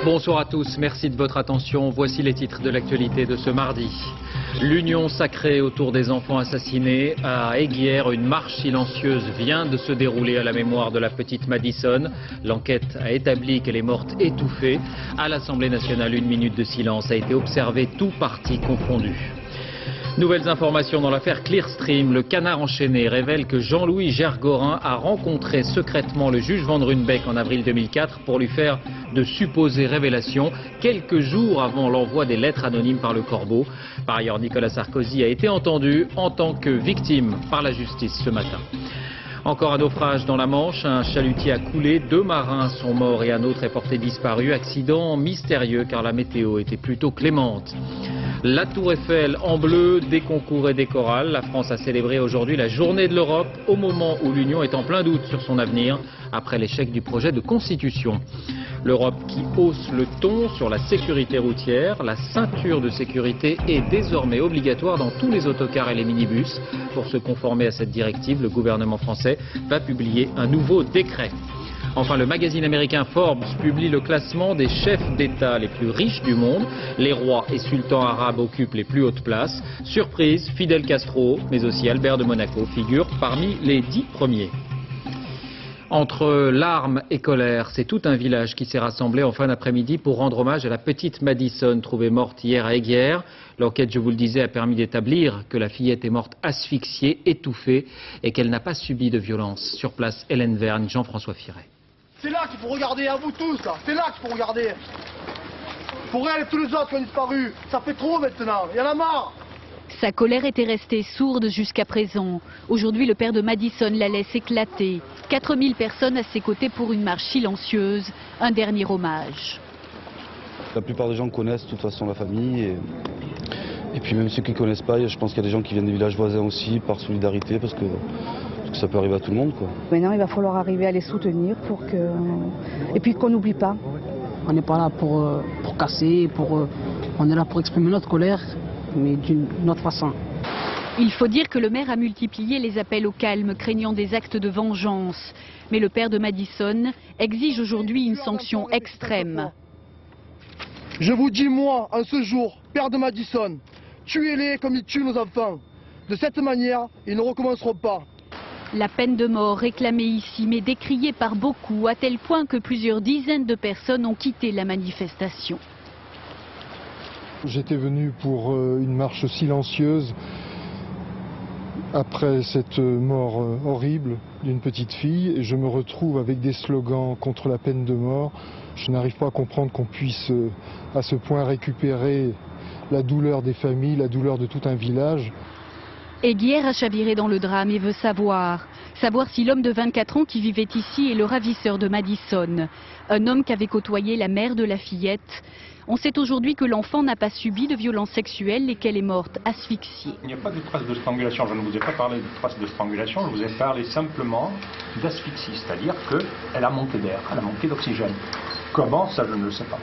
Bonsoir à tous, merci de votre attention. Voici les titres de l'actualité de ce mardi. L'union sacrée autour des enfants assassinés à Aiguière. Une marche silencieuse vient de se dérouler à la mémoire de la petite Madison. L'enquête a établi qu'elle est morte étouffée. À l'Assemblée nationale, 1 minute de silence a été observée, tous partis confondus. Nouvelles informations dans l'affaire Clearstream. Le Canard enchaîné révèle que Jean-Louis Gergorin a rencontré secrètement le juge Van Runebeek en avril 2004 pour lui faire de supposées révélations quelques jours avant l'envoi des lettres anonymes par le Corbeau. Par ailleurs, Nicolas Sarkozy a été entendu en tant que victime par la justice ce matin. Encore un naufrage dans la Manche, un chalutier a coulé, 2 marins sont morts et un autre est porté disparu. Accident mystérieux car la météo était plutôt clémente. La Tour Eiffel en bleu, des concours et des chorales. La France a célébré aujourd'hui la journée de l'Europe au moment où l'Union est en plein doute sur son avenir après l'échec du projet de constitution. L'Europe qui hausse le ton sur la sécurité routière. La ceinture de sécurité est désormais obligatoire dans tous les autocars et les minibus. Pour se conformer à cette directive, le gouvernement français va publier un nouveau décret. Enfin, le magazine américain Forbes publie le classement des chefs d'État les plus riches du monde. Les rois et sultans arabes occupent les plus hautes places. Surprise, Fidel Castro, mais aussi Albert de Monaco figurent parmi les 10 premiers. Entre larmes et colère, c'est tout un village qui s'est rassemblé en fin d'après-midi pour rendre hommage à la petite Madison, trouvée morte hier à Aiguière. L'enquête, je vous le disais, a permis d'établir que la fillette est morte asphyxiée, étouffée et qu'elle n'a pas subi de violence. Sur place, Hélène Vergne, Jean-François Firet. C'est là qu'il faut regarder, à vous tous, là. C'est là qu'il faut regarder. Pour elle et tous les autres qui ont disparu, ça fait trop maintenant, il y en a marre. Sa colère était restée sourde jusqu'à présent. Aujourd'hui, le père de Madison la laisse éclater. 4000 personnes à ses côtés pour une marche silencieuse, un dernier hommage. La plupart des gens connaissent de toute façon la famille et puis même ceux qui ne connaissent pas, je pense qu'il y a des gens qui viennent des villages voisins aussi par solidarité parce que ça peut arriver à tout le monde, quoi. Maintenant, il va falloir arriver à les soutenir et puis qu'on n'oublie pas. On n'est pas là pour casser, on est là pour exprimer notre colère, mais d'une autre façon. Il faut dire que le maire a multiplié les appels au calme, craignant des actes de vengeance. Mais le père de Madison exige aujourd'hui une sanction extrême. Je vous dis, moi, en ce jour, père de Madison, tuez-les comme ils tuent nos enfants. De cette manière, ils ne recommenceront pas. La peine de mort réclamée ici, mais décriée par beaucoup, à tel point que plusieurs dizaines de personnes ont quitté la manifestation. J'étais venu pour une marche silencieuse après cette mort horrible d'une petite fille et je me retrouve avec des slogans contre la peine de mort. Je n'arrive pas à comprendre qu'on puisse à ce point récupérer la douleur des familles, la douleur de tout un village. Aiguière a chaviré dans le drame et veut savoir si l'homme de 24 ans qui vivait ici est le ravisseur de Madison. Un homme qui avait côtoyé la mère de la fillette. On sait aujourd'hui que l'enfant n'a pas subi de violences sexuelles et qu'elle est morte asphyxiée. Il n'y a pas de traces de strangulation, je ne vous ai pas parlé de traces de strangulation, je vous ai parlé simplement d'asphyxie, c'est-à-dire qu'elle a manqué d'air, elle a manqué d'oxygène. Comment, ça je ne le sais pas.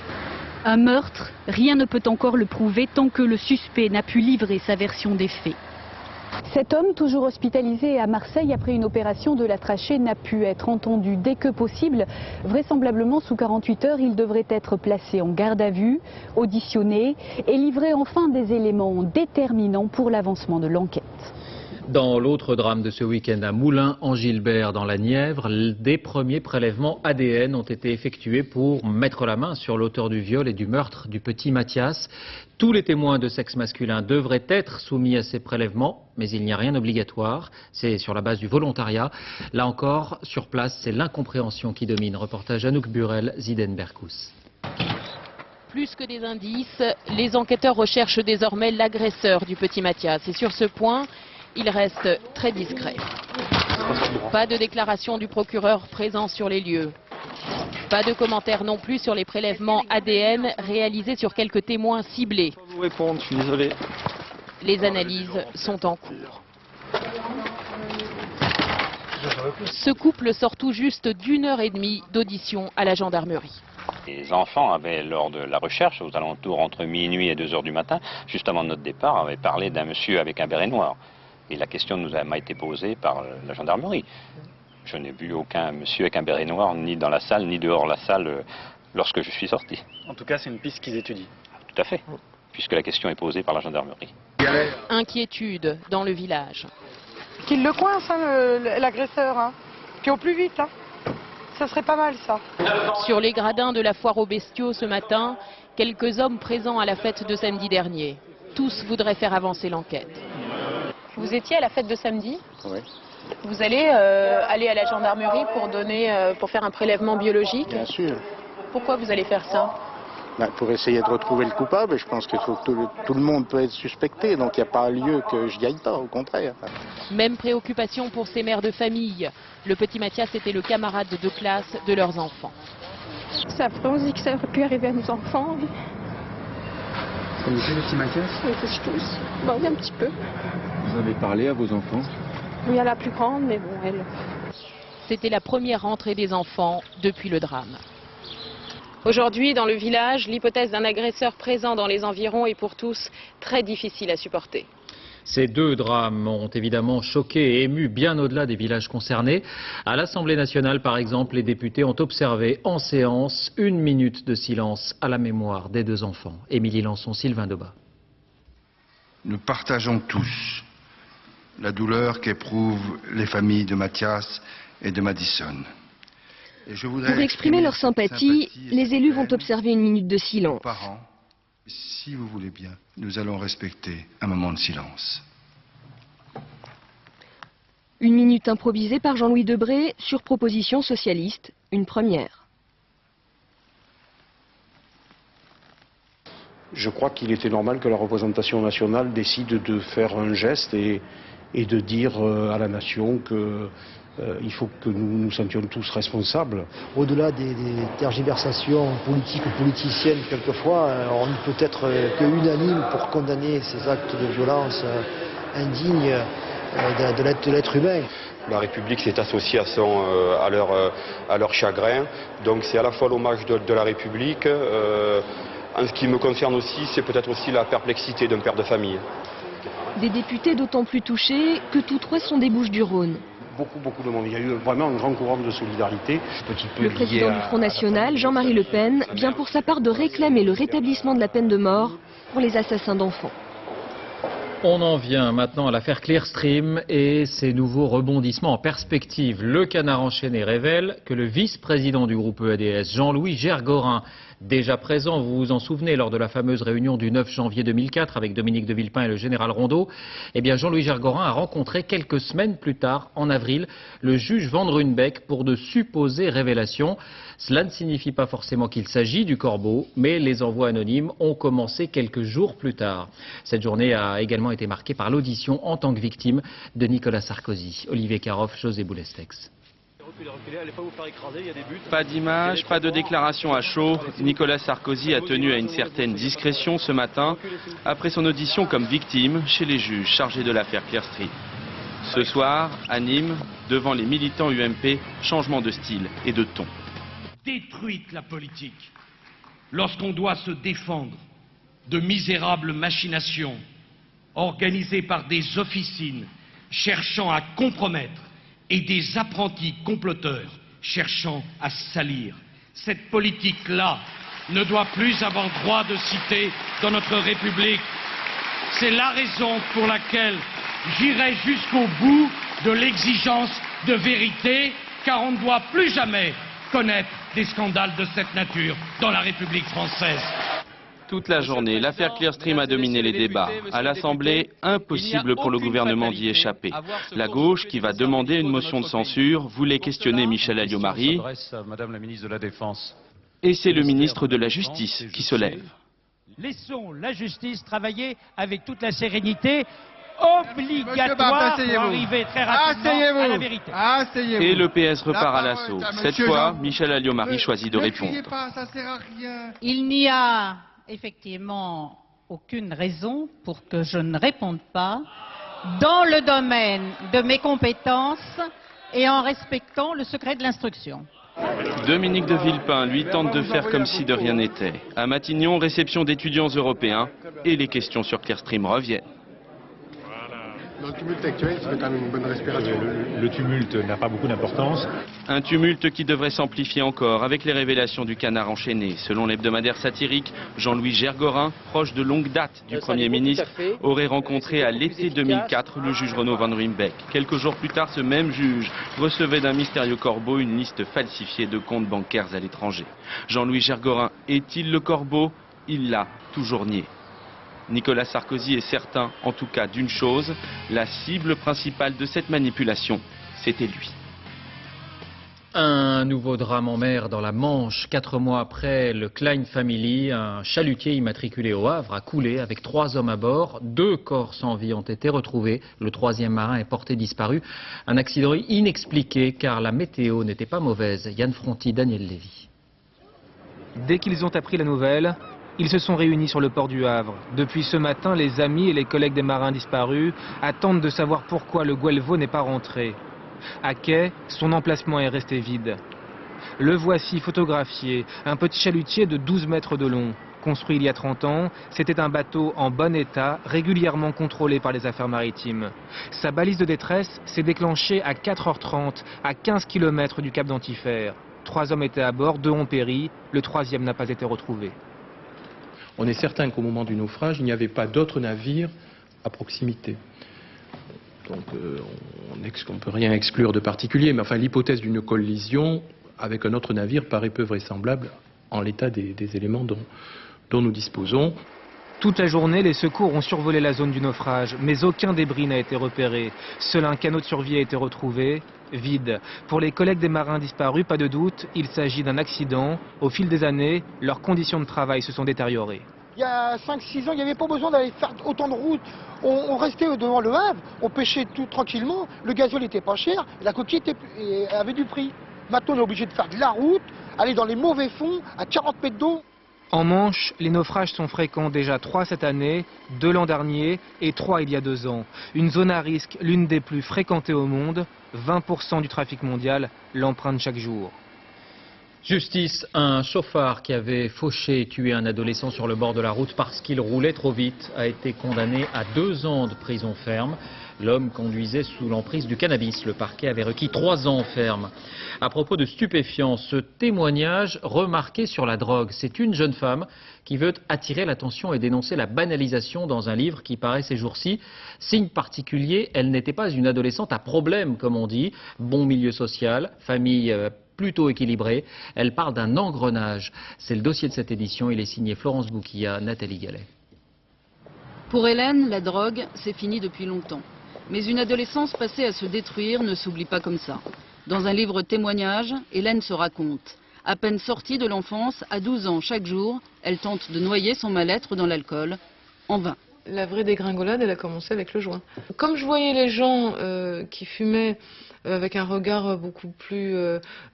Un meurtre, rien ne peut encore le prouver tant que le suspect n'a pu livrer sa version des faits. Cet homme, toujours hospitalisé à Marseille après une opération de la trachée, n'a pu être entendu dès que possible. Vraisemblablement, sous 48 heures, il devrait être placé en garde à vue, auditionné et livrer enfin des éléments déterminants pour l'avancement de l'enquête. Dans l'autre drame de ce week-end à Moulins-en-Gilbert dans la Nièvre, des premiers prélèvements ADN ont été effectués pour mettre la main sur l'auteur du viol et du meurtre du petit Mathias. Tous les témoins de sexe masculin devraient être soumis à ces prélèvements, mais il n'y a rien d'obligatoire. C'est sur la base du volontariat. Là encore, sur place, c'est l'incompréhension qui domine. Reportage Anouk Burel, Ziden Berkous. Plus que des indices, les enquêteurs recherchent désormais l'agresseur du petit Mathias. Et sur ce point, il reste très discret. Pas de déclaration du procureur présent sur les lieux. Pas de commentaires non plus sur les prélèvements ADN réalisés sur quelques témoins ciblés. Je ne peux pas vous répondre, je suis désolé. Les analyses sont en cours. Ce couple sort tout juste d'1h30 d'audition à la gendarmerie. Les enfants avaient, lors de la recherche, aux alentours entre minuit et 2h du matin, juste avant notre départ, avaient parlé d'un monsieur avec un béret noir. Et la question m'a été posée par la gendarmerie. Je n'ai vu aucun monsieur avec un béret noir, ni dans la salle, ni dehors la salle, lorsque je suis sorti. En tout cas, c'est une piste qu'ils étudient. Tout à fait, puisque la question est posée par la gendarmerie. Inquiétude dans le village. Qu'il le coince, hein, l'agresseur. Hein. Puis au plus vite, hein. Ça serait pas mal, ça. Sur les gradins de la foire aux bestiaux ce matin, quelques hommes présents à la fête de samedi dernier. Tous voudraient faire avancer l'enquête. Vous étiez à la fête de samedi? Oui. Vous allez aller à la gendarmerie pour faire un prélèvement biologique? Bien sûr. Pourquoi vous allez faire ça? Pour essayer de retrouver le coupable, je pense que tout le monde peut être suspecté, donc il n'y a pas lieu que je n'y aille pas, au contraire. Même préoccupation pour ces mères de famille. Le petit Mathias était le camarade de classe de leurs enfants. C'est affreux, on se dit que ça aurait pu arriver à nos enfants. Vous connaissez le petit Mathias? Oui, je tousse. Bon, oui, un petit peu. Vous avez parlé à vos enfants? Oui, à la plus grande, mais bon, elle... C'était la première rentrée des enfants depuis le drame. Aujourd'hui, dans le village, l'hypothèse d'un agresseur présent dans les environs est pour tous très difficile à supporter. Ces deux drames ont évidemment choqué et ému bien au-delà des villages concernés. À l'Assemblée nationale, par exemple, les députés ont observé en séance 1 minute de silence à la mémoire des deux enfants. Émilie Lançon, Sylvain Debat. Nous partageons tous la douleur qu'éprouvent les familles de Mathias et de Madison. Pour exprimer leur sympathie, les élus vont observer 1 minute de silence. Parents, si vous voulez bien, nous allons respecter un moment de silence. 1 minute improvisée par Jean-Louis Debré sur proposition socialiste, une première. Je crois qu'il était normal que la représentation nationale décide de faire un geste et de dire à la nation que il faut que nous nous sentions tous responsables. Au-delà des tergiversations politiques ou politiciennes, quelquefois, on ne peut être qu'unanime pour condamner ces actes de violence indignes de l'être humain. La République s'est associée à leur chagrin, donc c'est à la fois l'hommage de la République. En ce qui me concerne aussi, c'est peut-être aussi la perplexité d'un père de famille. Des députés d'autant plus touchés que tous trois sont des Bouches-du-Rhône. Beaucoup de monde. Il y a eu vraiment un grand courant de solidarité. Le président du Front National, Jean-Marie Le Pen, vient pour sa part de réclamer le rétablissement de la peine de mort pour les assassins d'enfants. On en vient maintenant à l'affaire Clearstream et ses nouveaux rebondissements en perspective. Le Canard enchaîné révèle que le vice-président du groupe EADS, Jean-Louis Gergorin, déjà présent, vous vous en souvenez, lors de la fameuse réunion du 9 janvier 2004 avec Dominique de Villepin et le général Rondeau, eh bien Jean-Louis Gergorin a rencontré quelques semaines plus tard, en avril, le juge Van Ruynbeck pour de supposées révélations. Cela ne signifie pas forcément qu'il s'agit du corbeau, mais les envois anonymes ont commencé quelques jours plus tard. Cette journée a également été marquée par l'audition en tant que victime de Nicolas Sarkozy. Olivier Caroff, José Boulestex. Pas d'image, pas de déclaration à chaud. Nicolas Sarkozy a tenu à une certaine discrétion ce matin après son audition comme victime chez les juges chargés de l'affaire Clearstream. Ce soir, à Nîmes, devant les militants UMP, changement de style et de ton. Détruite la politique lorsqu'on doit se défendre de misérables machinations organisées par des officines cherchant à compromettre et des apprentis comploteurs cherchant à salir. Cette politique-là ne doit plus avoir droit de cité dans notre République. C'est la raison pour laquelle j'irai jusqu'au bout de l'exigence de vérité, car on ne doit plus jamais connaître des scandales de cette nature dans la République française. Toute la journée, l'affaire Clearstream a dominé les débats. À l'Assemblée, impossible pour le gouvernement d'y échapper. La gauche, qui va demander une motion de censure, voulait questionner Michèle Alliot-Marie. Et c'est le ministre de la Justice qui se lève. Laissons la justice travailler avec toute la sérénité obligatoire pour arriver très rapidement à la vérité. Et le PS repart à l'assaut. Cette fois, Michèle Alliot-Marie choisit de répondre. Il n'y a effectivement aucune raison pour que je ne réponde pas dans le domaine de mes compétences et en respectant le secret de l'instruction. Dominique de Villepin, lui, tente de faire comme si de rien n'était. À Matignon, réception d'étudiants européens et les questions sur Clearstream reviennent. Dans le tumulte actuel, ça fait quand même une bonne respiration. Le tumulte n'a pas beaucoup d'importance. Un tumulte qui devrait s'amplifier encore avec les révélations du canard enchaîné. Selon l'hebdomadaire satirique, Jean-Louis Gergorin, proche de longue date du Premier ministre, aurait rencontré à l'été 2004 le juge Renaud Van Ruymbeck. Quelques jours plus tard, ce même juge recevait d'un mystérieux corbeau une liste falsifiée de comptes bancaires à l'étranger. Jean-Louis Gergorin est-il le corbeau? Il l'a toujours nié. Nicolas Sarkozy est certain, en tout cas, d'une chose, la cible principale de cette manipulation, c'était lui. Un nouveau drame en mer dans la Manche. 4 mois après le Klein Family, un chalutier immatriculé au Havre a coulé avec 3 hommes à bord. 2 corps sans vie ont été retrouvés. Le 3e marin est porté disparu. Un accident inexpliqué car la météo n'était pas mauvaise. Yann Fronty, Daniel Lévy. Dès qu'ils ont appris la nouvelle, ils se sont réunis sur le port du Havre. Depuis ce matin, les amis et les collègues des marins disparus attendent de savoir pourquoi le Guelvo n'est pas rentré. À quai, son emplacement est resté vide. Le voici photographié, un petit chalutier de 12 mètres de long. Construit il y a 30 ans, c'était un bateau en bon état, régulièrement contrôlé par les affaires maritimes. Sa balise de détresse s'est déclenchée à 4h30, à 15 km du cap d'Antifer. 3 hommes étaient à bord, 2 ont péri, le 3e n'a pas été retrouvé. On est certain qu'au moment du naufrage, il n'y avait pas d'autres navires à proximité. Donc on ne peut rien exclure de particulier, mais enfin l'hypothèse d'une collision avec un autre navire paraît peu vraisemblable en l'état des éléments dont nous disposons. Toute la journée, les secours ont survolé la zone du naufrage, mais aucun débris n'a été repéré. Seul un canot de survie a été retrouvé, vide. Pour les collègues des marins disparus, pas de doute, il s'agit d'un accident. Au fil des années, leurs conditions de travail se sont détériorées. Il y a 5-6 ans, il n'y avait pas besoin d'aller faire autant de routes. On restait devant le Havre, on pêchait tout tranquillement, le gasoil n'était pas cher, la coquille avait du prix. Maintenant, on est obligé de faire de la route, aller dans les mauvais fonds, à 40 mètres d'eau. En Manche, les naufrages sont fréquents, déjà 3 cette année, 2 l'an dernier et 3 il y a 2 ans. Une zone à risque, l'une des plus fréquentées au monde, 20% du trafic mondial l'emprunte chaque jour. Justice, un chauffard qui avait fauché et tué un adolescent sur le bord de la route parce qu'il roulait trop vite a été condamné à 2 ans de prison ferme. L'homme conduisait sous l'emprise du cannabis. Le parquet avait requis 3 ans ferme. À propos de stupéfiants, ce témoignage remarqué sur la drogue, c'est une jeune femme qui veut attirer l'attention et dénoncer la banalisation dans un livre qui paraît ces jours-ci. Signe particulier, elle n'était pas une adolescente à problème, comme on dit. Bon milieu social, famille plutôt équilibrée. Elle parle d'un engrenage. C'est le dossier de cette édition. Il est signé Florence Bouquilla, Nathalie Gallet. Pour Hélène, la drogue, c'est fini depuis longtemps. Mais une adolescence passée à se détruire ne s'oublie pas comme ça. Dans un livre témoignage, Hélène se raconte. À peine sortie de l'enfance, à 12 ans chaque jour, elle tente de noyer son mal-être dans l'alcool, en vain. La vraie dégringolade, elle a commencé avec le joint. Comme je voyais les gens qui fumaient avec un regard beaucoup plus...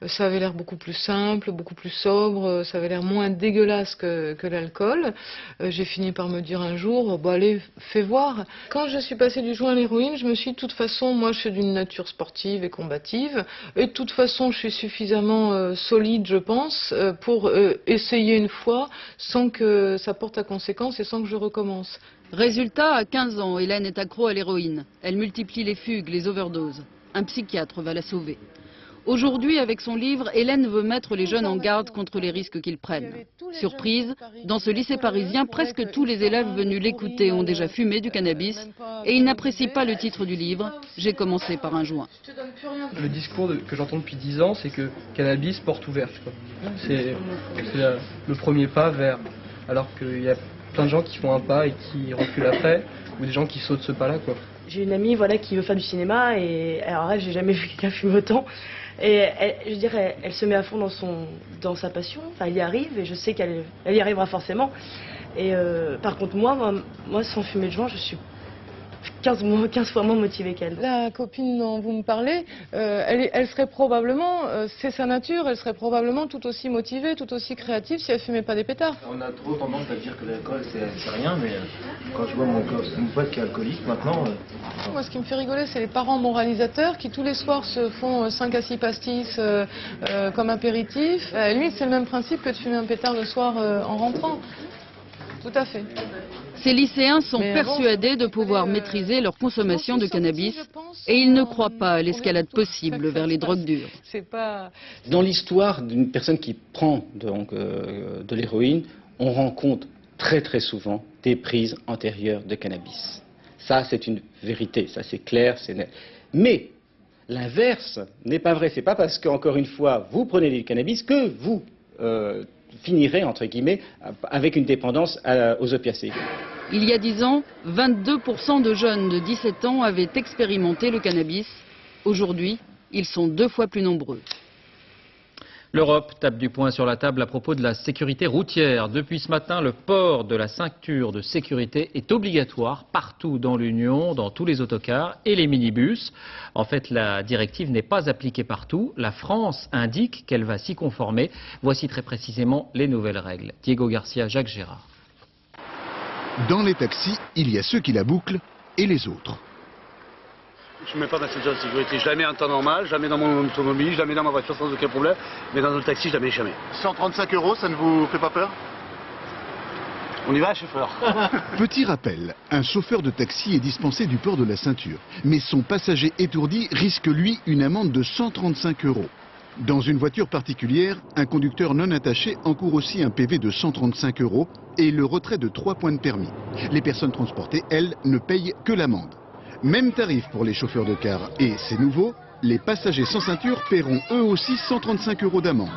ça avait l'air beaucoup plus simple, beaucoup plus sobre, ça avait l'air moins dégueulasse que l'alcool. J'ai fini par me dire un jour, bon allez, fais voir. Quand je suis passée du joint à l'héroïne, je me suis dit, de toute façon, moi je suis d'une nature sportive et combative, et de toute façon je suis suffisamment solide, je pense, pour essayer une fois sans que ça porte à conséquence et sans que je recommence. Résultat, à 15 ans, Hélène est accro à l'héroïne. Elle multiplie les fugues, les overdoses. Un psychiatre va la sauver. Aujourd'hui, avec son livre, Hélène veut mettre les jeunes en garde contre les risques qu'ils prennent. Surprise, dans ce lycée parisien, presque tous les élèves venus l'écouter ont déjà fumé du cannabis et ils n'apprécient pas le titre du livre « J'ai commencé par un joint ». Le discours que j'entends depuis 10 ans, c'est que cannabis, porte ouverte. C'est le premier pas vers... Alors qu'il y a plein de gens qui font un pas et qui reculent après, ou des gens qui sautent ce pas-là, quoi. J'ai une amie qui veut faire du cinéma et alors elle, j'ai jamais vu quelqu'un fumer autant. Et elle se met à fond dans sa passion, enfin elle y arrive et je sais qu'elle y arrivera forcément. Et par contre moi sans fumer de joint, je suis 15 fois moins motivée qu'elle. La copine dont vous me parlez, elle serait probablement, c'est sa nature, elle serait probablement tout aussi motivée, tout aussi créative si elle fumait pas des pétards. On a trop tendance à dire que l'alcool c'est rien, mais quand je vois mon pote qui est alcoolique maintenant... Moi ce qui me fait rigoler, c'est les parents moralisateurs qui tous les soirs se font 5 à 6 pastis comme apéritif. À la limite c'est le même principe que de fumer un pétard le soir en rentrant. Tout à fait. Ces lycéens sont persuadés de pouvoir maîtriser leur consommation de cannabis et ils ne croient pas à l'escalade possible vers les drogues dures. Dans l'histoire d'une personne qui prend donc, de l'héroïne, on rencontre très souvent des prises antérieures de cannabis. Ça, c'est une vérité, ça c'est clair, c'est net. Mais l'inverse n'est pas vrai. C'est pas parce qu'encore une fois, vous prenez du cannabis que vous finirez, entre guillemets, avec une dépendance aux opiacés. Il y a 10 ans, 22% de jeunes de 17 ans avaient expérimenté le cannabis. Aujourd'hui, ils sont 2 fois plus nombreux. L'Europe tape du poing sur la table à propos de la sécurité routière. Depuis ce matin, le port de la ceinture de sécurité est obligatoire partout dans l'Union, dans tous les autocars et les minibus. En fait, la directive n'est pas appliquée partout. La France indique qu'elle va s'y conformer. Voici très précisément les nouvelles règles. Diego Garcia, Jacques Gérard. Dans les taxis, il y a ceux qui la bouclent et les autres. Je ne mets pas ma ceinture de sécurité, je la mets en temps normal, je la mets dans mon automobile, je la mets dans ma voiture sans aucun problème, mais dans le taxi, je la mets jamais. 135 €, ça ne vous fait pas peur? On y va, chauffeur. Petit rappel, un chauffeur de taxi est dispensé du port de la ceinture, mais son passager étourdi risque lui une amende de 135 €. Dans une voiture particulière, un conducteur non attaché encourt aussi un PV de 135 € et le retrait de 3 points de permis. Les personnes transportées, elles, ne payent que l'amende. Même tarif pour les chauffeurs de car et, c'est nouveau, les passagers sans ceinture paieront eux aussi 135 € d'amende.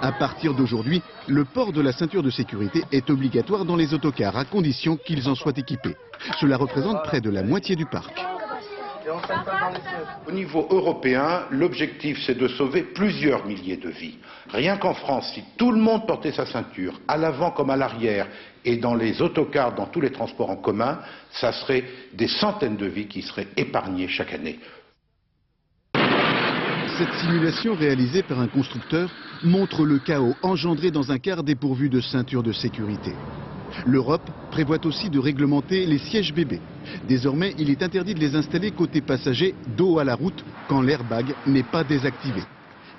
À partir d'aujourd'hui, le port de la ceinture de sécurité est obligatoire dans les autocars à condition qu'ils en soient équipés. Cela représente près de la moitié du parc. Au niveau européen, l'objectif c'est de sauver plusieurs milliers de vies. Rien qu'en France, si tout le monde portait sa ceinture, à l'avant comme à l'arrière, et dans les autocars, dans tous les transports en commun, ça serait des centaines de vies qui seraient épargnées chaque année. Cette simulation réalisée par un constructeur montre le chaos engendré dans un car dépourvu de ceinture de sécurité. L'Europe prévoit aussi de réglementer les sièges bébés. Désormais, il est interdit de les installer côté passager dos à la route quand l'airbag n'est pas désactivé.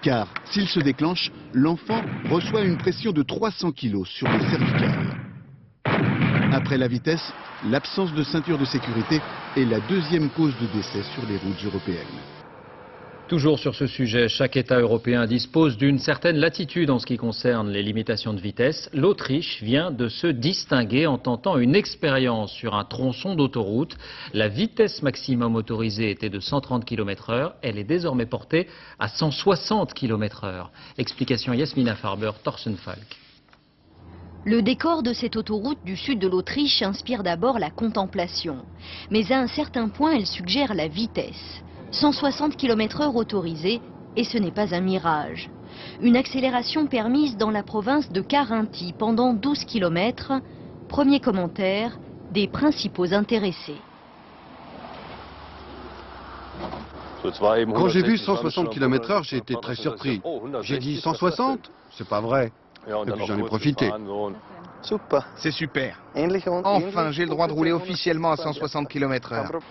Car s'il se déclenche, l'enfant reçoit une pression de 300 kg sur les cervicales. Après la vitesse, l'absence de ceinture de sécurité est la deuxième cause de décès sur les routes européennes. Toujours sur ce sujet, chaque État européen dispose d'une certaine latitude en ce qui concerne les limitations de vitesse. L'Autriche vient de se distinguer en tentant une expérience sur un tronçon d'autoroute. La vitesse maximum autorisée était de 130 km/h. Elle est désormais portée à 160 km/h. Explication Yasmina Farber, Torsenfalk. Le décor de cette autoroute du sud de l'Autriche inspire d'abord la contemplation. Mais à un certain point, elle suggère la vitesse. 160 km/h autorisés, et ce n'est pas un mirage. Une accélération permise dans la province de Carinthie pendant 12 km. Premier commentaire des principaux intéressés. Quand j'ai vu 160 km/h, j'ai été très surpris. J'ai dit 160 ? C'est pas vrai. Et puis j'en ai profité. C'est super. Enfin, j'ai le droit de rouler officiellement à 160 km/h.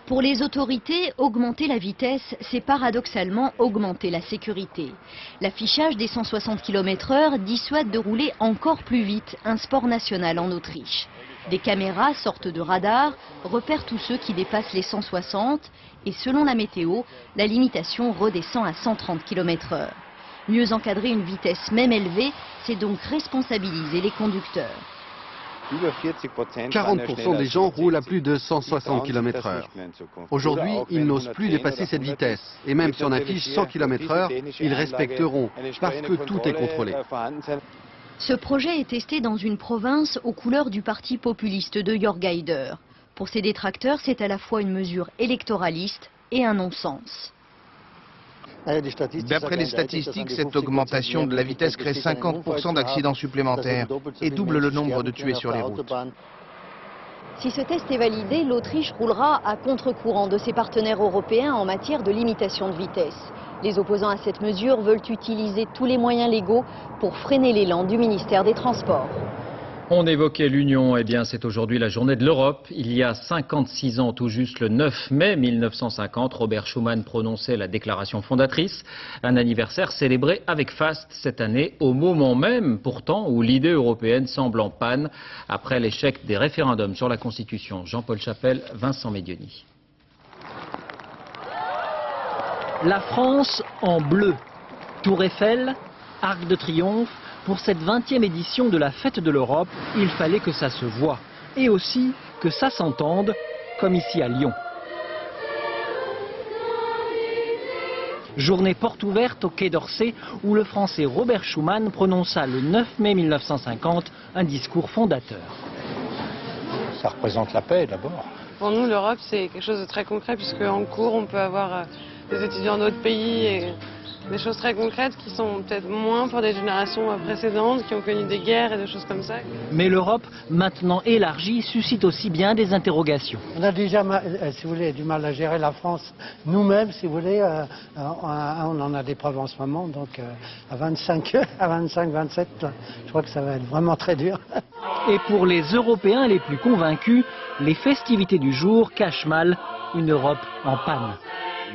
Pour les autorités, augmenter la vitesse, c'est paradoxalement augmenter la sécurité. L'affichage des 160 km/h dissuade de rouler encore plus vite, un sport national en Autriche. Des caméras, sortes de radars, repèrent tous ceux qui dépassent les 160 et selon la météo, la limitation redescend à 130 km/h. Mieux encadrer une vitesse même élevée, c'est donc responsabiliser les conducteurs. 40% des gens roulent à plus de 160 km/h. Aujourd'hui, ils n'osent plus dépasser cette vitesse. Et même si on affiche 100 km/h, ils respecteront, parce que tout est contrôlé. Ce projet est testé dans une province aux couleurs du parti populiste de Jörg Haider. Pour ses détracteurs, c'est à la fois une mesure électoraliste et un non-sens. D'après les statistiques, cette augmentation de la vitesse crée 50% d'accidents supplémentaires et double le nombre de tués sur les routes. Si ce test est validé, l'Autriche roulera à contre-courant de ses partenaires européens en matière de limitation de vitesse. Les opposants à cette mesure veulent utiliser tous les moyens légaux pour freiner l'élan du ministère des Transports. On évoquait l'Union, eh bien c'est aujourd'hui la journée de l'Europe. Il y a 56 ans, tout juste le 9 mai 1950, Robert Schuman prononçait la déclaration fondatrice. Un anniversaire célébré avec faste cette année, au moment même pourtant où l'idée européenne semble en panne après l'échec des référendums sur la Constitution. Jean-Paul Chapelle, Vincent Medioni. La France en bleu. Tour Eiffel, Arc de Triomphe. Pour cette 20e édition de la Fête de l'Europe, il fallait que ça se voie et aussi que ça s'entende, comme ici à Lyon. Journée porte ouverte au Quai d'Orsay où le Français Robert Schuman prononça le 9 mai 1950 un discours fondateur. Ça représente la paix d'abord. Pour nous, l'Europe, c'est quelque chose de très concret puisque en cours, on peut avoir des étudiants d'autres pays et des choses très concrètes qui sont peut-être moins pour des générations précédentes, qui ont connu des guerres et des choses comme ça. Mais l'Europe, maintenant élargie, suscite aussi bien des interrogations. On a déjà, si vous voulez, du mal à gérer la France nous-mêmes, si vous voulez. On en a des preuves en ce moment, donc à 25, 27, je crois que ça va être vraiment très dur. Et pour les Européens les plus convaincus, les festivités du jour cachent mal une Europe en panne.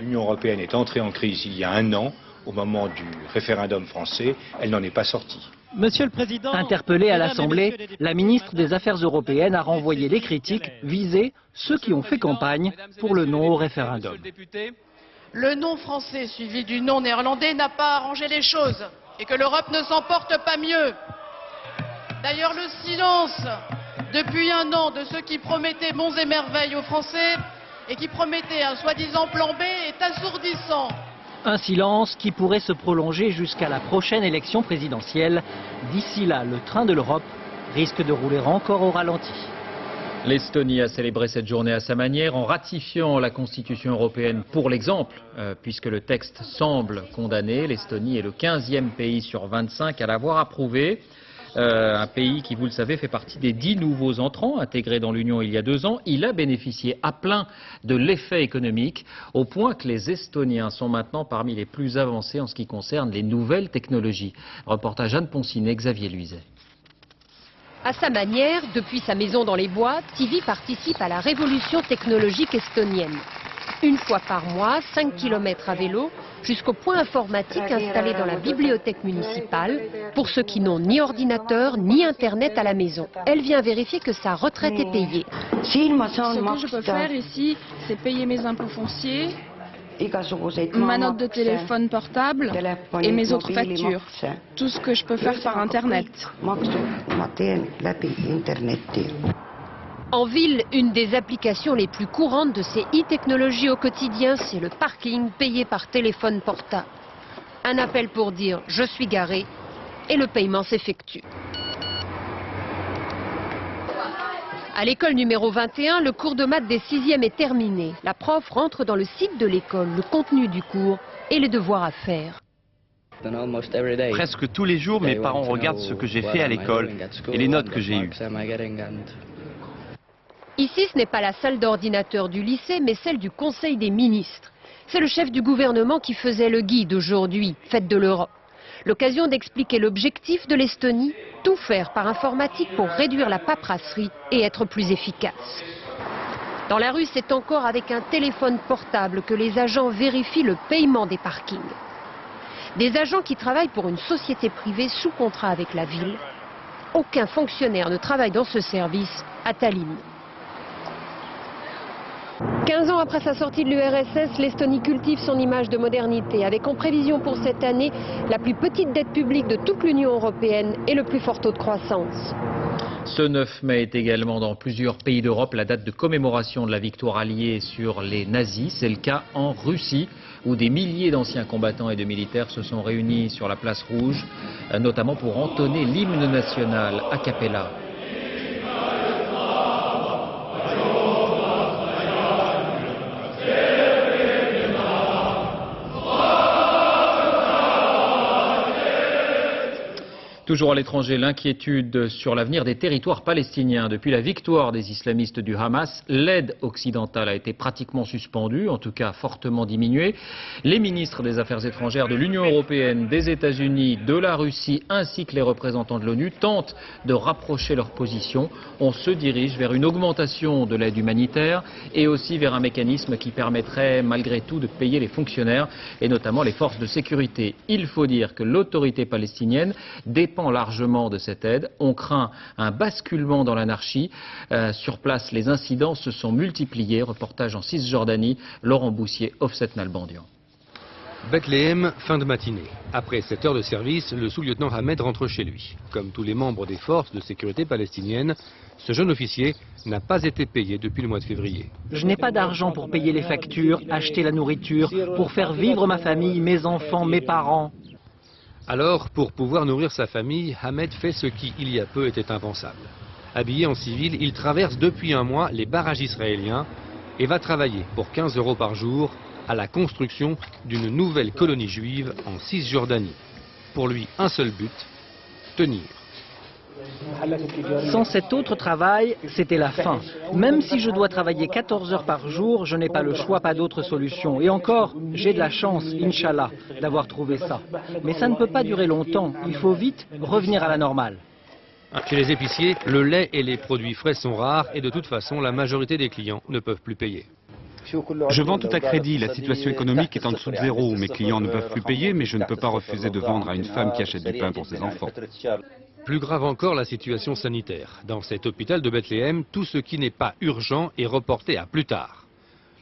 L'Union européenne est entrée en crise il y a un an. Au moment du référendum français, elle n'en est pas sortie. Monsieur le Président, interpellée à l'Assemblée, la ministre des Affaires européennes a renvoyé les critiques visées ceux qui ont fait campagne pour le non au référendum. Le non français suivi du non néerlandais n'a pas arrangé les choses et que l'Europe ne s'en porte pas mieux. D'ailleurs, le silence depuis un an de ceux qui promettaient bons et merveilles aux Français et qui promettaient un soi-disant plan B est assourdissant. Un silence qui pourrait se prolonger jusqu'à la prochaine élection présidentielle. D'ici là, le train de l'Europe risque de rouler encore au ralenti. L'Estonie a célébré cette journée à sa manière en ratifiant la Constitution européenne pour l'exemple, puisque le texte semble condamné. L'Estonie est le 15e pays sur 25 à l'avoir approuvé. Un pays qui, vous le savez, fait partie des 10 nouveaux entrants intégrés dans l'Union il y a 2 ans. Il a bénéficié à plein de l'effet économique, au point que les Estoniens sont maintenant parmi les plus avancés en ce qui concerne les nouvelles technologies. Reportage Anne Poncinet, Xavier Luizet. À sa manière, depuis sa maison dans les bois, Tivi participe à la révolution technologique estonienne. Une fois par mois, 5 km à vélo, jusqu'au point informatique installé dans la bibliothèque municipale, pour ceux qui n'ont ni ordinateur ni internet à la maison. Elle vient vérifier que sa retraite est payée. Ce que je peux faire ici, c'est payer mes impôts fonciers, ma note de téléphone portable et mes autres factures. Tout ce que je peux faire par internet. En ville, une des applications les plus courantes de ces e-technologies au quotidien, c'est le parking payé par téléphone portable. Un appel pour dire « je suis garé » et le paiement s'effectue. À l'école numéro 21, le cours de maths des 6e est terminé. La prof rentre dans le site de l'école, le contenu du cours et les devoirs à faire. Presque tous les jours, mes parents regardent ce que j'ai fait à l'école et les notes que j'ai eues. Ici, ce n'est pas la salle d'ordinateur du lycée, mais celle du Conseil des ministres. C'est le chef du gouvernement qui faisait le guide aujourd'hui, Fête de l'Europe. L'occasion d'expliquer l'objectif de l'Estonie, tout faire par informatique pour réduire la paperasserie et être plus efficace. Dans la rue, c'est encore avec un téléphone portable que les agents vérifient le paiement des parkings. Des agents qui travaillent pour une société privée sous contrat avec la ville. Aucun fonctionnaire ne travaille dans ce service à Tallinn. 15 ans après sa sortie de l'URSS, l'Estonie cultive son image de modernité, avec en prévision pour cette année la plus petite dette publique de toute l'Union européenne et le plus fort taux de croissance. Ce 9 mai est également dans plusieurs pays d'Europe la date de commémoration de la victoire alliée sur les nazis. C'est le cas en Russie, où des milliers d'anciens combattants et de militaires se sont réunis sur la place rouge, notamment pour entonner l'hymne national a cappella. Toujours à l'étranger, l'inquiétude sur l'avenir des territoires palestiniens. Depuis la victoire des islamistes du Hamas, l'aide occidentale a été pratiquement suspendue, en tout cas fortement diminuée. Les ministres des Affaires étrangères de l'Union européenne, des États-Unis, de la Russie, ainsi que les représentants de l'ONU tentent de rapprocher leurs positions. On se dirige vers une augmentation de l'aide humanitaire et aussi vers un mécanisme qui permettrait malgré tout de payer les fonctionnaires et notamment les forces de sécurité. Il faut dire que l'autorité palestinienne dépend largement de cette aide. On craint un basculement dans l'anarchie. Sur place, les incidents se sont multipliés. Reportage en Cisjordanie, Laurent Boussier, Offset Nalbandian. Bethléem, fin de matinée. Après 7 heures de service, le sous-lieutenant Hamed rentre chez lui. Comme tous les membres des forces de sécurité palestiniennes, ce jeune officier n'a pas été payé depuis le mois de février. Je n'ai pas d'argent pour payer les factures, acheter la nourriture, pour faire vivre ma famille, mes enfants, mes parents. Alors, pour pouvoir nourrir sa famille, Hamed fait ce qui, il y a peu, était impensable. Habillé en civil, il traverse depuis un mois les barrages israéliens et va travailler pour 15 € par jour à la construction d'une nouvelle colonie juive en Cisjordanie. Pour lui, un seul but, tenir. Sans cet autre travail, c'était la fin. Même si je dois travailler 14 heures par jour, je n'ai pas le choix, pas d'autre solution. Et encore, j'ai de la chance, Inch'Allah, d'avoir trouvé ça. Mais ça ne peut pas durer longtemps. Il faut vite revenir à la normale. Chez les épiciers, le lait et les produits frais sont rares et de toute façon, la majorité des clients ne peuvent plus payer. Je vends tout à crédit, la situation économique est en dessous de zéro. Mes clients ne peuvent plus payer, mais je ne peux pas refuser de vendre à une femme qui achète du pain pour ses enfants. Plus grave encore, la situation sanitaire. Dans cet hôpital de Bethléem, tout ce qui n'est pas urgent est reporté à plus tard.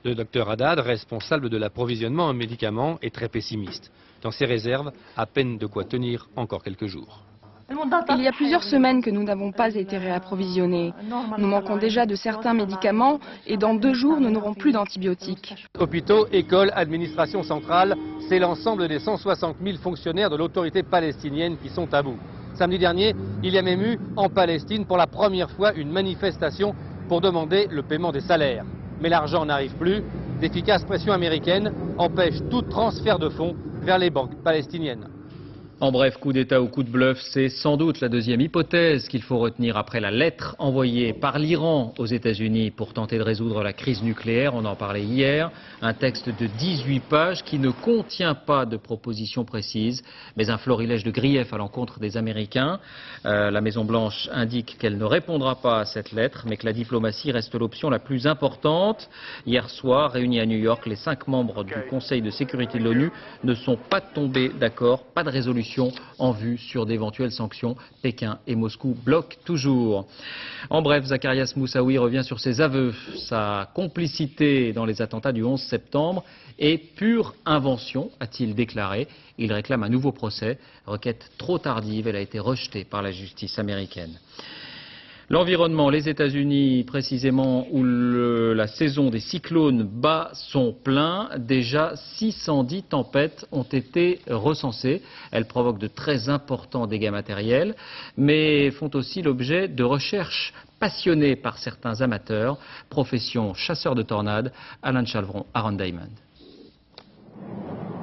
Le docteur Haddad, responsable de l'approvisionnement en médicaments, est très pessimiste. Dans ses réserves, à peine de quoi tenir encore quelques jours. Il y a plusieurs semaines que nous n'avons pas été réapprovisionnés. Nous manquons déjà de certains médicaments et dans 2 jours, nous n'aurons plus d'antibiotiques. Hôpitaux, écoles, administration centrale, c'est l'ensemble des 160 000 fonctionnaires de l'autorité palestinienne qui sont à bout. Samedi dernier, il y a même eu en Palestine pour la première fois une manifestation pour demander le paiement des salaires. Mais l'argent n'arrive plus. D'efficaces pressions américaines empêchent tout transfert de fonds vers les banques palestiniennes. En bref, coup d'État ou coup de bluff, c'est sans doute la deuxième hypothèse qu'il faut retenir après la lettre envoyée par l'Iran aux États-Unis pour tenter de résoudre la crise nucléaire. On en parlait hier. Un texte de 18 pages qui ne contient pas de propositions précises, mais un florilège de griefs à l'encontre des Américains. La Maison-Blanche indique qu'elle ne répondra pas à cette lettre, mais que la diplomatie reste l'option la plus importante. Hier soir, réunis à New York, les 5 membres du Conseil de sécurité de l'ONU ne sont pas tombés d'accord, pas de résolution en vue sur d'éventuelles sanctions. Pékin et Moscou bloquent toujours. En bref, Zacarias Moussaoui revient sur ses aveux. Sa complicité dans les attentats du 11 septembre est pure invention, a-t-il déclaré. Il réclame un nouveau procès. Requête trop tardive, elle a été rejetée par la justice américaine. L'environnement, les États-Unis précisément, où la saison des cyclones bat son plein. Déjà 610 tempêtes ont été recensées. Elles provoquent de très importants dégâts matériels, mais font aussi l'objet de recherches passionnées par certains amateurs. Profession chasseur de tornades, Alain Chalvron, Aaron Diamond.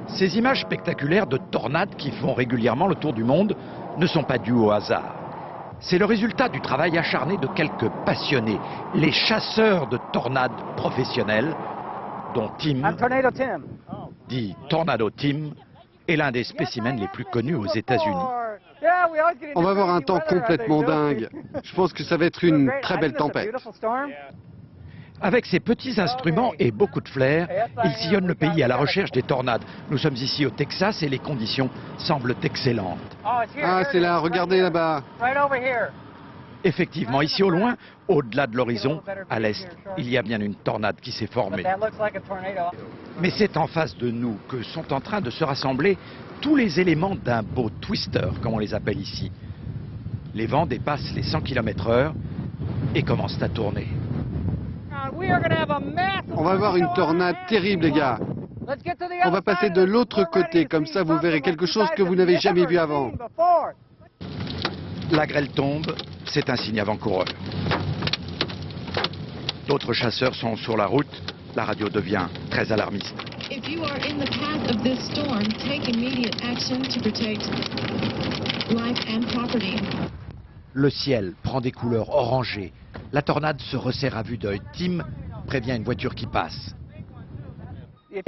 Ces images spectaculaires de tornades qui font régulièrement le tour du monde ne sont pas dues au hasard. C'est le résultat du travail acharné de quelques passionnés, les chasseurs de tornades professionnels, dont Tim, dit Tornado Tim, est l'un des spécimens les plus connus aux États-Unis. On va avoir un temps complètement dingue. Je pense que ça va être une très belle tempête. Avec ses petits instruments et beaucoup de flair, il sillonne le pays à la recherche des tornades. Nous sommes ici au Texas et les conditions semblent excellentes. Ah, c'est là, regardez là-bas. Effectivement, ici au loin, au-delà de l'horizon, à l'est, il y a bien une tornade qui s'est formée. Mais c'est en face de nous que sont en train de se rassembler tous les éléments d'un beau twister, comme on les appelle ici. Les vents dépassent les 100 km/h et commencent à tourner. On va avoir une tornade terrible, les gars. On va passer de l'autre côté, comme ça vous verrez quelque chose que vous n'avez jamais vu avant. La grêle tombe, c'est un signe avant-coureur. D'autres chasseurs sont sur la route, la radio devient très alarmiste. If you are in the path of this storm, take immediate action to protect Le ciel prend des couleurs orangées. La tornade se resserre à vue d'œil. Tim prévient une voiture qui passe.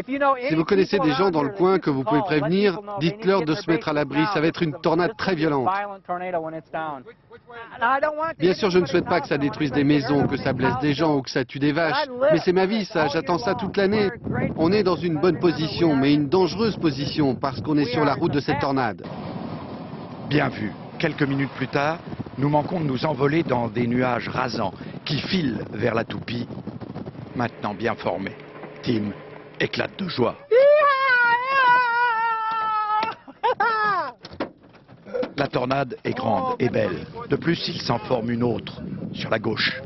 Si vous connaissez des gens dans le coin que vous pouvez prévenir, dites-leur de se mettre à l'abri. Ça va être une tornade très violente. Bien sûr, je ne souhaite pas que ça détruise des maisons, que ça blesse des gens ou que ça tue des vaches. Mais c'est ma vie, ça. J'attends ça toute l'année. On est dans une bonne position, mais une dangereuse position, parce qu'on est sur la route de cette tornade. Bien vu. Quelques minutes plus tard, nous manquons de nous envoler dans des nuages rasants qui filent vers la toupie, maintenant bien formée. Tim éclate de joie. La tornade est grande et belle. De plus, il s'en forme une autre sur la gauche.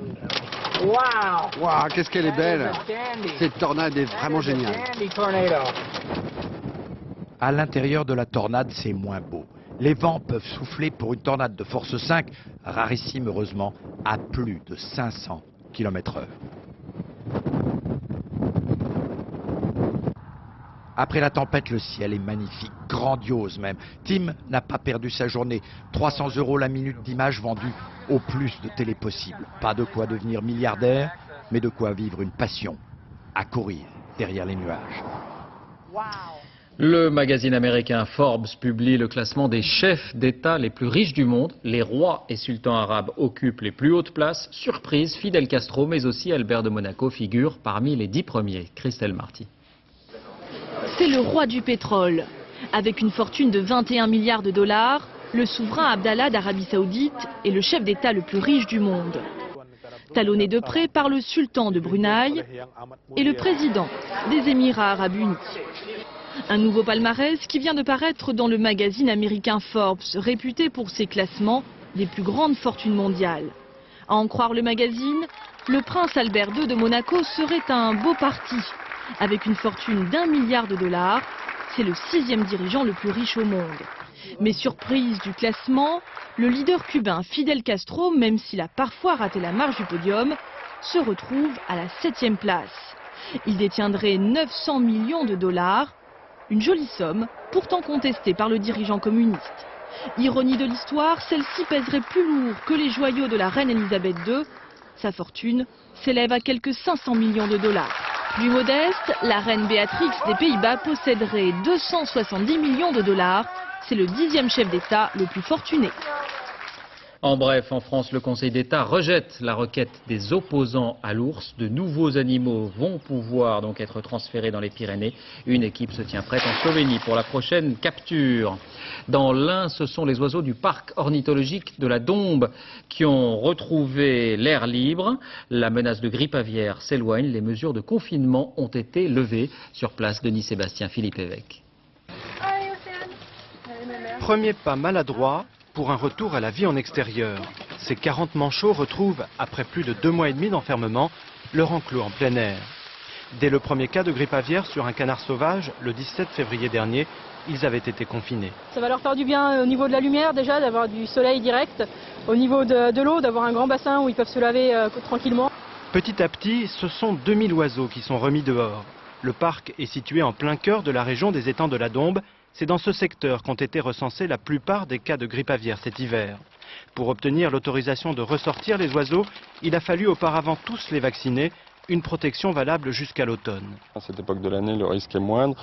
Waouh, qu'est-ce qu'elle est belle! Cette tornade est vraiment géniale. À l'intérieur de la tornade, c'est moins beau. Les vents peuvent souffler pour une tornade de force 5, rarissime heureusement, à plus de 500 km/h. Après la tempête, le ciel est magnifique, grandiose même. Tim n'a pas perdu sa journée. 300 € la minute d'image vendue au plus de télé possible. Pas de quoi devenir milliardaire, mais de quoi vivre une passion, à courir derrière les nuages. Le magazine américain Forbes publie le classement des chefs d'État les plus riches du monde. Les rois et sultans arabes occupent les plus hautes places. Surprise, Fidel Castro, mais aussi Albert de Monaco figurent parmi les 10 premiers. Christelle Marty. C'est le roi du pétrole. Avec une fortune de 21 milliards de dollars, le souverain Abdallah d'Arabie Saoudite est le chef d'État le plus riche du monde. Talonné de près par le sultan de Brunei et le président des Émirats arabes unis. Un nouveau palmarès qui vient de paraître dans le magazine américain Forbes, réputé pour ses classements des plus grandes fortunes mondiales. À en croire le magazine, le prince Albert II de Monaco serait un beau parti. Avec une fortune d'1 milliard de dollars, c'est le 6e dirigeant le plus riche au monde. Mais surprise du classement, le leader cubain Fidel Castro, même s'il a parfois raté la marche du podium, se retrouve à la 7e place. Il détiendrait 900 millions de dollars, une jolie somme, pourtant contestée par le dirigeant communiste. Ironie de l'histoire, celle-ci pèserait plus lourd que les joyaux de la reine Elisabeth II. Sa fortune s'élève à quelques 500 millions de dollars. Plus modeste, la reine Béatrix des Pays-Bas posséderait 270 millions de dollars. C'est le 10e chef d'État le plus fortuné. En bref, en France, le Conseil d'État rejette la requête des opposants à l'ours. De nouveaux animaux vont pouvoir donc être transférés dans les Pyrénées. Une équipe se tient prête en Slovénie pour la prochaine capture. Dans l'Ain, ce sont les oiseaux du parc ornithologique de la Dombes qui ont retrouvé l'air libre. La menace de grippe aviaire s'éloigne. Les mesures de confinement ont été levées. Sur place, Denis-Sébastien, Philippe Évêque. Premier pas maladroit pour un retour à la vie en extérieur. Ces 40 manchots retrouvent, après plus de 2 mois et demi d'enfermement, leur enclos en plein air. Dès le premier cas de grippe aviaire sur un canard sauvage, le 17 février dernier, ils avaient été confinés. Ça va leur faire du bien au niveau de la lumière déjà, d'avoir du soleil direct, au niveau de l'eau, d'avoir un grand bassin où ils peuvent se laver tranquillement. Petit à petit, ce sont 2000 oiseaux qui sont remis dehors. Le parc est situé en plein cœur de la région des étangs de la Dombe. C'est dans ce secteur qu'ont été recensés la plupart des cas de grippe aviaire cet hiver. Pour obtenir l'autorisation de ressortir les oiseaux, il a fallu auparavant tous les vacciner, une protection valable jusqu'à l'automne. À cette époque de l'année, le risque est moindre.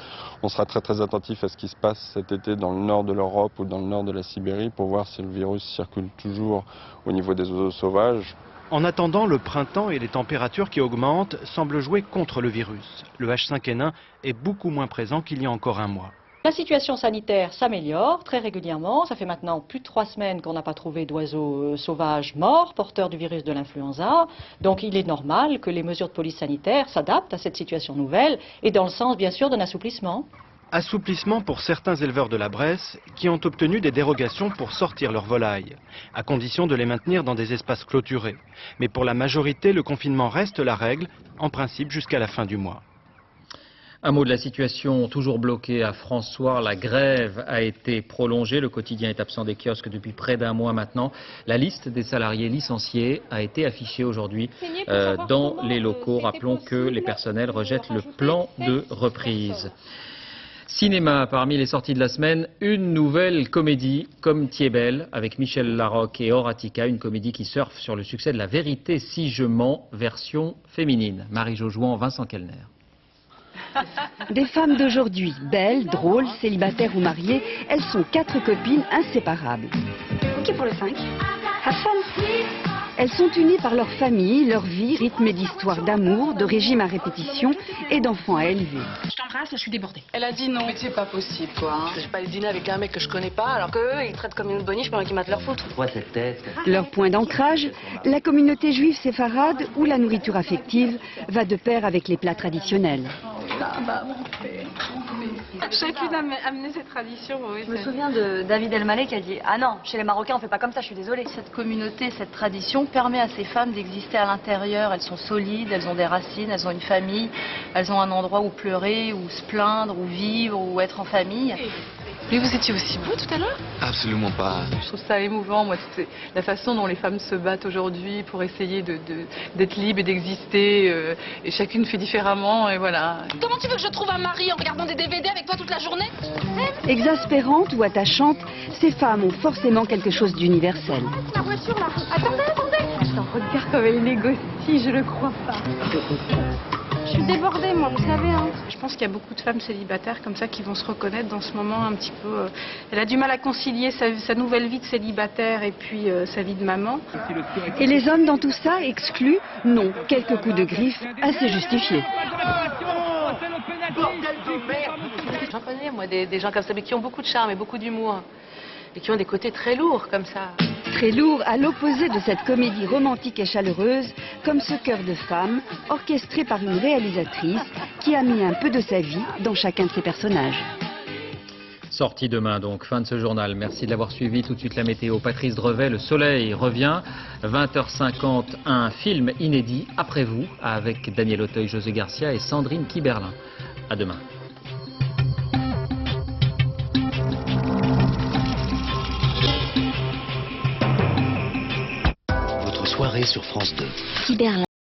On sera très attentif à ce qui se passe cet été dans le nord de l'Europe ou dans le nord de la Sibérie pour voir si le virus circule toujours au niveau des oiseaux sauvages. En attendant, le printemps et les températures qui augmentent semblent jouer contre le virus. Le H5N1 est beaucoup moins présent qu'il y a encore un mois. La situation sanitaire s'améliore très régulièrement. Ça fait maintenant plus de 3 semaines qu'on n'a pas trouvé d'oiseaux sauvages morts, porteurs du virus de l'influenza. Donc il est normal que les mesures de police sanitaire s'adaptent à cette situation nouvelle et dans le sens bien sûr d'un assouplissement. Assouplissement pour certains éleveurs de la Bresse qui ont obtenu des dérogations pour sortir leurs volailles, à condition de les maintenir dans des espaces clôturés. Mais pour la majorité, le confinement reste la règle, en principe jusqu'à la fin du mois. Un mot de la situation toujours bloquée à François. La grève a été prolongée. Le quotidien est absent des kiosques depuis près d'1 mois maintenant. La liste des salariés licenciés a été affichée aujourd'hui dans les locaux. Rappelons que les personnels rejettent le plan de reprise. Cinéma, parmi les sorties de la semaine, une nouvelle comédie comme Thiebel avec Michel Larocque et Horatica, une comédie qui surfe sur le succès de La Vérité si je mens, version féminine. Marie-Jo Jouan, Vincent Kellner. Des femmes d'aujourd'hui, belles, drôles, célibataires ou mariées, elles sont 4 copines inséparables. Ok pour le 5. Have fun. Elles sont unies par leur famille, leur vie, rythmée d'histoires d'amour, de régimes à répétition et d'enfants à élever. Je t'embrasse, je suis débordée. Elle a dit non. Mais c'est pas possible, quoi. Hein. Je vais pas aller dîner avec un mec que je connais pas, alors qu'eux, ils traitent comme une boniche pendant qu'ils matent leur foot. Pourquoi cette tête? Leur point d'ancrage, la communauté juive séfarade où la nourriture affective va de pair avec les plats traditionnels. Chacune a amené ses traditions. Oui, je me souviens de David Elmaleh qui a dit « Ah non, chez les Marocains on fait pas comme ça, je suis désolée ». Cette communauté, cette tradition permet à ces femmes d'exister à l'intérieur. Elles sont solides, elles ont des racines, elles ont une famille, elles ont un endroit où pleurer, où se plaindre, où vivre, où être en famille. Mais vous étiez aussi beau tout à l'heure? Absolument pas. Je trouve ça émouvant, moi, la façon dont les femmes se battent aujourd'hui pour essayer d'être libres et d'exister. Et chacune fait différemment, et voilà. Comment tu veux que je trouve un mari en regardant des DVD avec toi toute la journée? Exaspérantes ou attachantes, ces femmes ont forcément quelque chose d'universel. La voiture là, attendez. Regarde comme elle négocie, je le crois pas. Je suis débordée, moi, vous savez. Hein. Je pense qu'il y a beaucoup de femmes célibataires comme ça qui vont se reconnaître dans ce moment un petit peu. Elle a du mal à concilier sa nouvelle vie de célibataire et puis sa vie de maman. Et les hommes dans tout ça exclus? Non, quelques coups de griffe assez justifiés. J'en connais, moi, des gens comme ça, mais qui ont beaucoup de charme et beaucoup d'humour. Et qui ont des côtés très lourds, comme ça. Très lourd, à l'opposé de cette comédie romantique et chaleureuse, comme ce cœur de femme, orchestré par une réalisatrice qui a mis un peu de sa vie dans chacun de ses personnages. Sortie demain donc, fin de ce journal. Merci de l'avoir suivi. Tout de suite la météo. Patrice Drevet, le soleil revient. 20h50, un film inédit, Après vous, avec Daniel Auteuil, José Garcia et Sandrine Kiberlin. À demain. Soirée sur France 2. Kiberlin.